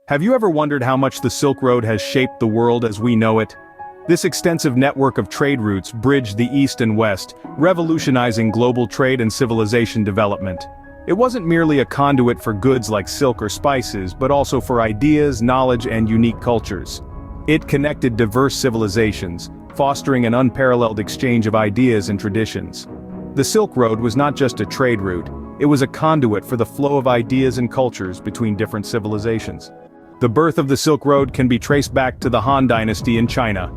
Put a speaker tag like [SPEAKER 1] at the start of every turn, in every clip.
[SPEAKER 1] Have you ever wondered how much the Silk Road has shaped the world as we know it? This extensive network of trade routes bridged the East and West, revolutionizing global trade and civilization development. It wasn't merely a conduit for goods like silk or spices, but also for ideas, knowledge, and unique cultures. It connected diverse civilizations, fostering an unparalleled exchange of ideas and traditions. The Silk Road was not just a trade route, it was a conduit for the flow of ideas and cultures between different civilizations. The birth of the Silk Road can be traced back to the Han Dynasty in China.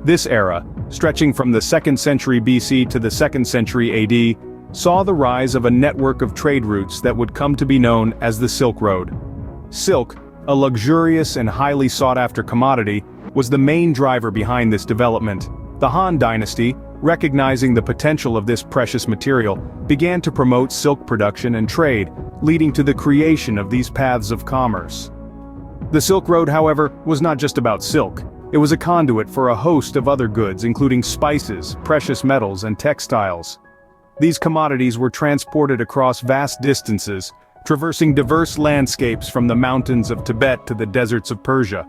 [SPEAKER 1] This era, stretching from the 2nd century BC to the 2nd century AD, saw the rise of a network of trade routes that would come to be known as the Silk Road. Silk, a luxurious and highly sought-after commodity, was the main driver behind this development. The Han Dynasty, recognizing the potential of this precious material, began to promote silk production and trade, leading to the creation of these paths of commerce. The Silk Road, however, was not just about silk. It was a conduit for a host of other goods, including spices, precious metals, and textiles. These commodities were transported across vast distances, traversing diverse landscapes from the mountains of Tibet to the deserts of Persia.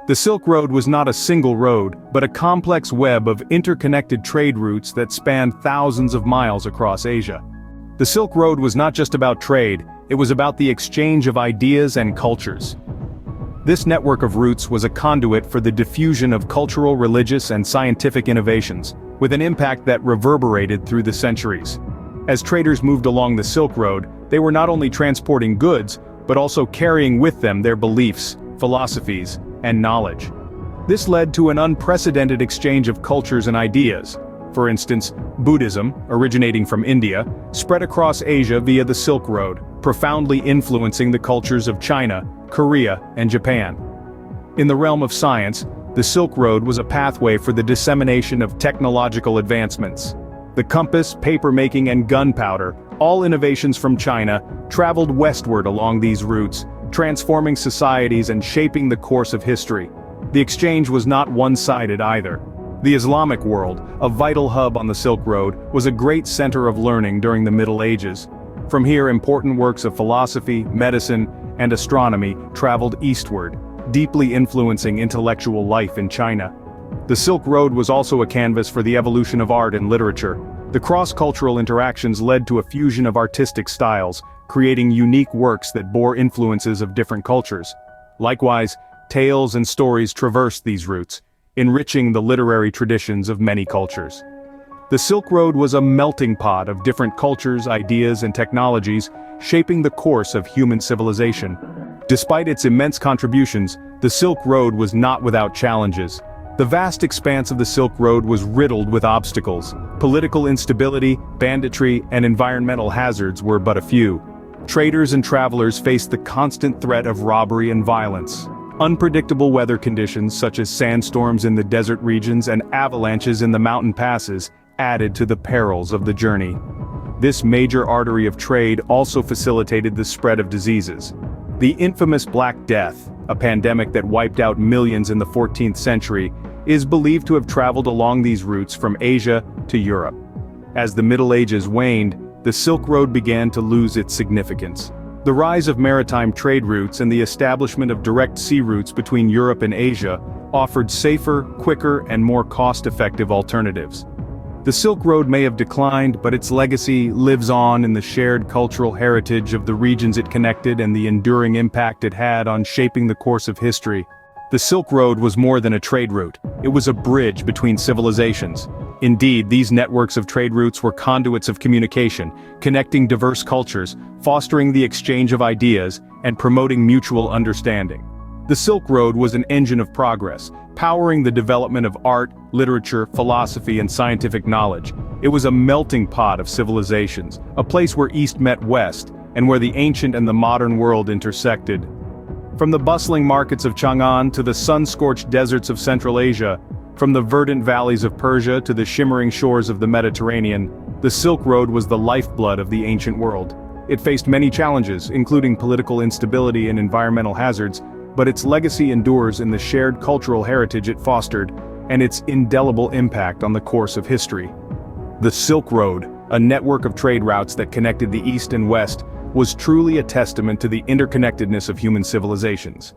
[SPEAKER 1] The Silk Road was not a single road, but a complex web of interconnected trade routes that spanned thousands of miles across Asia. The Silk Road was not just about trade, it was about the exchange of ideas and cultures. This network of routes was a conduit for the diffusion of cultural, religious, and scientific innovations, with an impact that reverberated through the centuries. As traders moved along the Silk Road, they were not only transporting goods, but also carrying with them their beliefs, philosophies, and knowledge. This led to an unprecedented exchange of cultures and ideas. For instance, Buddhism, originating from India, spread across Asia via the Silk Road, profoundly influencing the cultures of China, Korea, and Japan. In the realm of science, the Silk Road was a pathway for the dissemination of technological advancements. The compass, paper-making, and gunpowder, all innovations from China, traveled westward along these routes, transforming societies and shaping the course of history. The exchange was not one-sided either. The Islamic world, a vital hub on the Silk Road, was a great center of learning during the Middle Ages. From here, important works of philosophy, medicine, and astronomy traveled eastward, deeply influencing intellectual life in China. The Silk Road was also a canvas for the evolution of art and literature. The cross-cultural interactions led to a fusion of artistic styles, creating unique works that bore influences of different cultures. Likewise, tales and stories traversed these routes, enriching the literary traditions of many cultures. The Silk Road was a melting pot of different cultures, ideas, and technologies, shaping the course of human civilization. Despite its immense contributions, the Silk Road was not without challenges. The vast expanse of the Silk Road was riddled with obstacles. Political instability, banditry, and environmental hazards were but a few. Traders and travelers faced the constant threat of robbery and violence. Unpredictable weather conditions such as sandstorms in the desert regions and avalanches in the mountain passes added to the perils of the journey. This major artery of trade also facilitated the spread of diseases. The infamous Black Death, a pandemic that wiped out millions in the 14th century, is believed to have traveled along these routes from Asia to Europe. As the Middle Ages waned, the Silk Road began to lose its significance. The rise of maritime trade routes and the establishment of direct sea routes between Europe and Asia offered safer, quicker, and more cost-effective alternatives. The Silk Road may have declined, but its legacy lives on in the shared cultural heritage of the regions it connected and the enduring impact it had on shaping the course of history. The Silk Road was more than a trade route, it was a bridge between civilizations. Indeed, these networks of trade routes were conduits of communication, connecting diverse cultures, fostering the exchange of ideas, and promoting mutual understanding. The Silk Road was an engine of progress, powering the development of art, literature, philosophy, and scientific knowledge. It was a melting pot of civilizations, a place where East met West, and where the ancient and the modern world intersected. From the bustling markets of Chang'an to the sun-scorched deserts of Central Asia, from the verdant valleys of Persia to the shimmering shores of the Mediterranean, the Silk Road was the lifeblood of the ancient world. It faced many challenges, including political instability and environmental hazards, but its legacy endures in the shared cultural heritage it fostered, and its indelible impact on the course of history. The Silk Road, a network of trade routes that connected the East and West, was truly a testament to the interconnectedness of human civilizations.